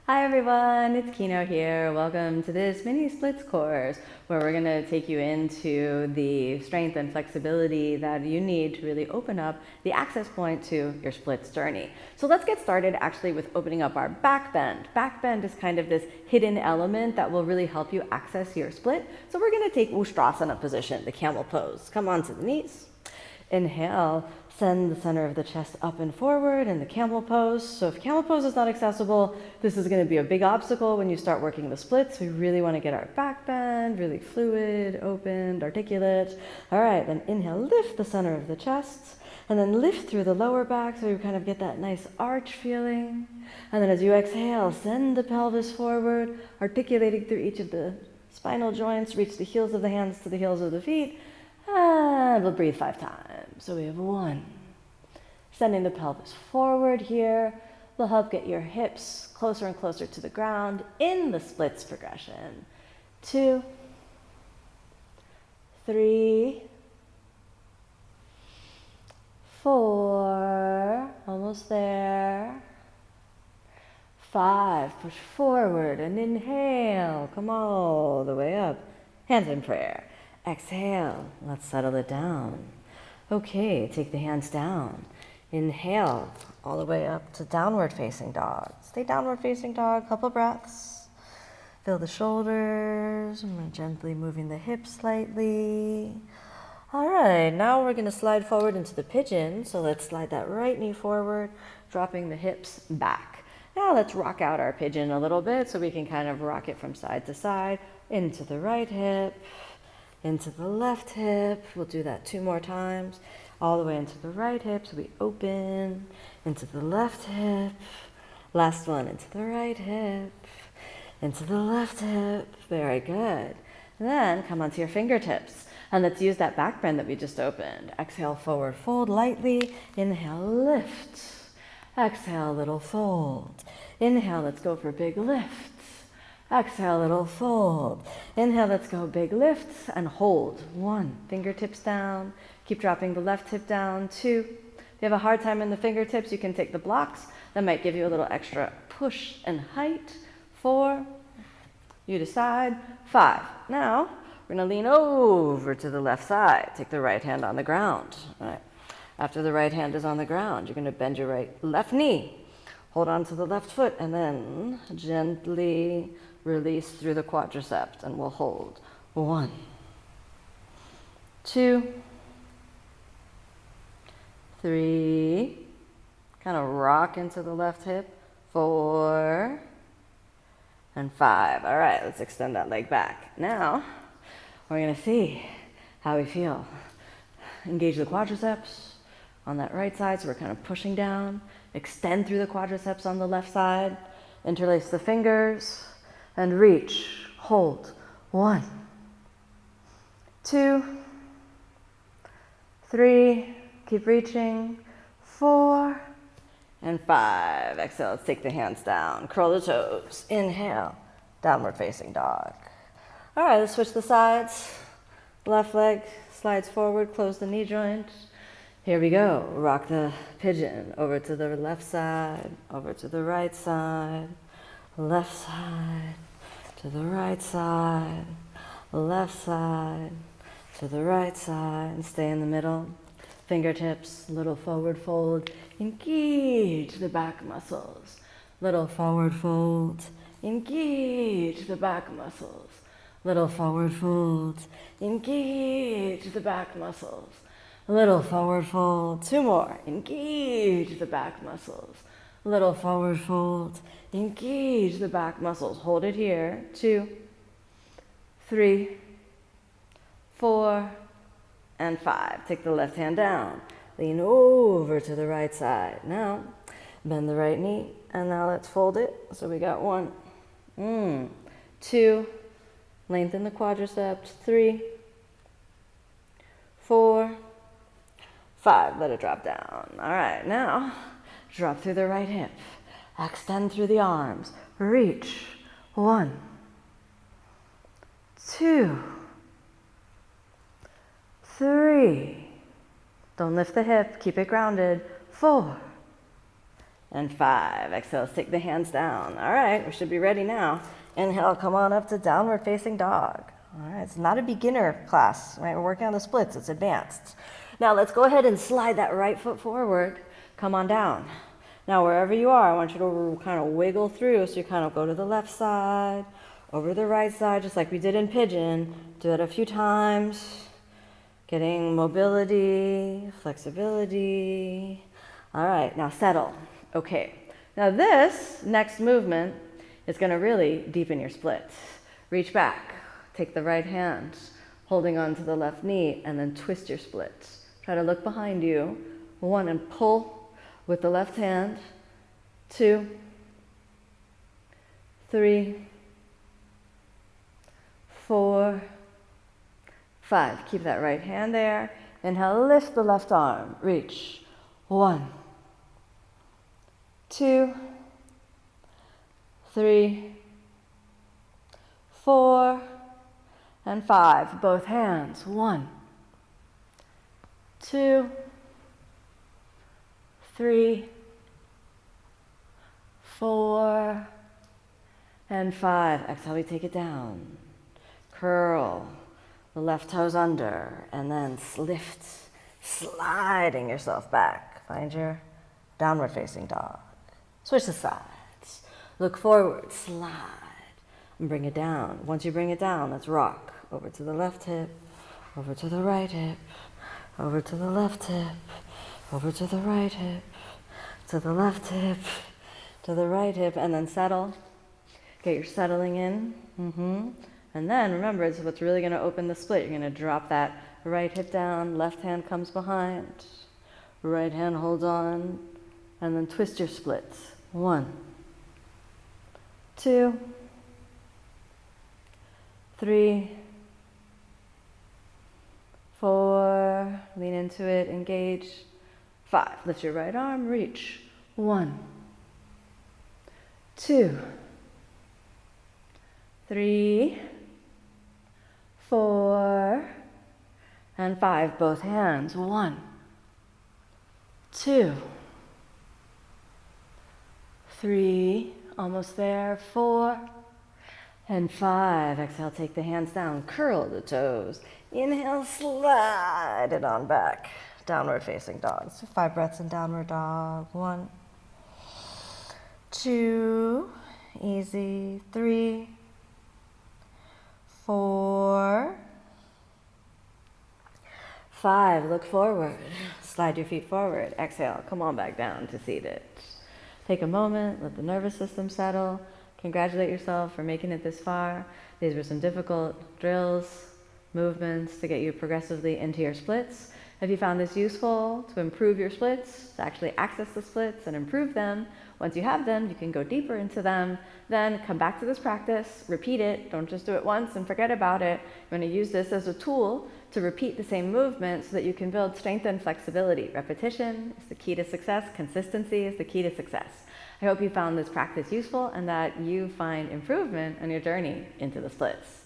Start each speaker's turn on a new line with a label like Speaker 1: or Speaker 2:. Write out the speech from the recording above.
Speaker 1: Hi everyone, it's Kino here. Welcome to this mini splits course where we're going to take you into the strength and flexibility that you need to really open up the access point to your splits journey. So let's get started actually with opening up our back bend. Back bend is kind of this hidden element that will really help you access your split. So we're going to take Ustrasana position, the camel pose. Come onto the knees. Inhale, send the center of the chest up and forward in the camel pose. So if camel pose is not accessible, this is going to be a big obstacle when you start working the splits. We really want to get our back bend really fluid, opened, articulate. All right, then inhale, lift the center of the chest, and then lift through the lower back so you kind of get that nice arch feeling. And then as you exhale, send the pelvis forward, articulating through each of the spinal joints, reach the heels of the hands to the heels of the feet. And we'll breathe 5 times. So we have 1. Sending the pelvis forward here will help get your hips closer and closer to the ground in the splits progression. 2, 3, 4, almost there. 5, push forward and inhale. Come all the way up. Hands in prayer. Exhale, let's settle it down. Okay, take the hands down. Inhale, all the way up to downward facing dog. Stay downward facing dog, couple breaths. Feel the shoulders, and gently moving the hips slightly. All right, now we're gonna slide forward into the pigeon. So let's slide that right knee forward, dropping the hips back. Now let's rock out our pigeon a little bit so we can kind of rock it from side to side, into the right hip, into the left hip. We'll do that 2 more times. All the way into the right hip, so we open, into the left hip. Last one, into the right hip, into the left hip. Very good. And then come onto your fingertips. And let's use that back bend that we just opened. Exhale, forward fold lightly. Inhale, lift. Exhale, little fold. Inhale, let's go for big lift. Exhale, little fold. Inhale, let's go big lifts and hold. 1, fingertips down. Keep dropping the left hip down. 2, if you have a hard time in the fingertips, you can take the blocks. That might give you a little extra push and height. 4, you decide. 5. Now, we're gonna lean over to the left side. Take the right hand on the ground. All right. After the right hand is on the ground, you're gonna bend your left knee. Hold on to the left foot and then gently release through the quadriceps, and we'll hold. 1, 2, 3, kind of rock into the left hip. 4, and 5. All right, let's extend that leg back. Now, we're gonna see how we feel. Engage the quadriceps on that right side, so we're kind of pushing down. Extend through the quadriceps on the left side. Interlace the fingers and reach. Hold. 1, 2, 3. Keep reaching. 4 and 5. Exhale. Let's take the hands down. Curl the toes. Inhale. Downward facing dog. All right, let's switch the sides. Left leg slides forward. Close the knee joint. Here we go. Rock the pigeon over to the left side, over to the right side, left side, to the right side, left side, to the right side, and stay in the middle. Fingertips, little forward fold. Engage the back muscles. Little forward fold. Engage the back muscles. Little forward fold. Engage the back muscles. Little forward fold. 2 more. Engage the back muscles. Little forward fold. Engage the back muscles. Hold it here. 2, 3, 4, and 5. Take the left hand down. Lean over to the right side. Now, bend the right knee. And now let's fold it. So we got 1, 2, lengthen the quadriceps. 3, 4, 5, let it drop down. All right, now drop through the right hip. Extend through the arms. Reach. 1, 2, 3. Don't lift the hip, keep it grounded. 4 and 5. Exhale, let's take the hands down. All right, we should be ready now. Inhale, come on up to downward facing dog. All right, it's not a beginner class, right? We're working on the splits, it's advanced. Now let's go ahead and slide that right foot forward. Come on down. Now wherever you are, I want you to kind of wiggle through, so you kind of go to the left side, over to the right side, just like we did in Pigeon. Do it a few times. Getting mobility, flexibility. All right, now settle. Okay, now this next movement is gonna really deepen your splits. Reach back, take the right hand, holding on to the left knee, and then twist your splits. Try to look behind you. 1, and pull with the left hand. 2, 3, 4, 5. Keep that right hand there. Inhale, lift the left arm. Reach. 1, 2, 3, 4, and 5. Both hands. 1, 2, 3, 4, and 5. Exhale, we take it down. Curl the left toes under, and then lift, sliding yourself back. Find your downward facing dog. Switch the sides. Look forward, slide, and bring it down. Once you bring it down, let's rock. Over to the left hip, over to the right hip, over to the left hip, over to the right hip, to the left hip, to the right hip, and then settle. Get your settling in. And then remember, it's what's really going to open the split. You're going to drop that right hip down, left hand comes behind, right hand holds on, and then twist your splits. 1, 2, 3, 4, lean into it, engage. 5, lift your right arm, reach. 1, 2, 3, 4, and 5. Both hands. 1, 2, 3, almost there. 4, and 5. Exhale, take the hands down. Curl the toes. Inhale, slide it on back. Downward facing dog. So 5 breaths in downward dog. 1, 2, easy. 3, 4, 5, look forward, slide your feet forward, exhale, come on back down to seated. Take a moment, let the nervous system settle, congratulate yourself for making it this far. These were some difficult drills, movements to get you progressively into your splits. If you found this useful to improve your splits, to actually access the splits and improve them, once you have them, you can go deeper into them, then come back to this practice, repeat it, don't just do it once and forget about it. You're going to use this as a tool to repeat the same movement so that you can build strength and flexibility. Repetition is the key to success, consistency is the key to success. I hope you found this practice useful and that you find improvement on your journey into the splits.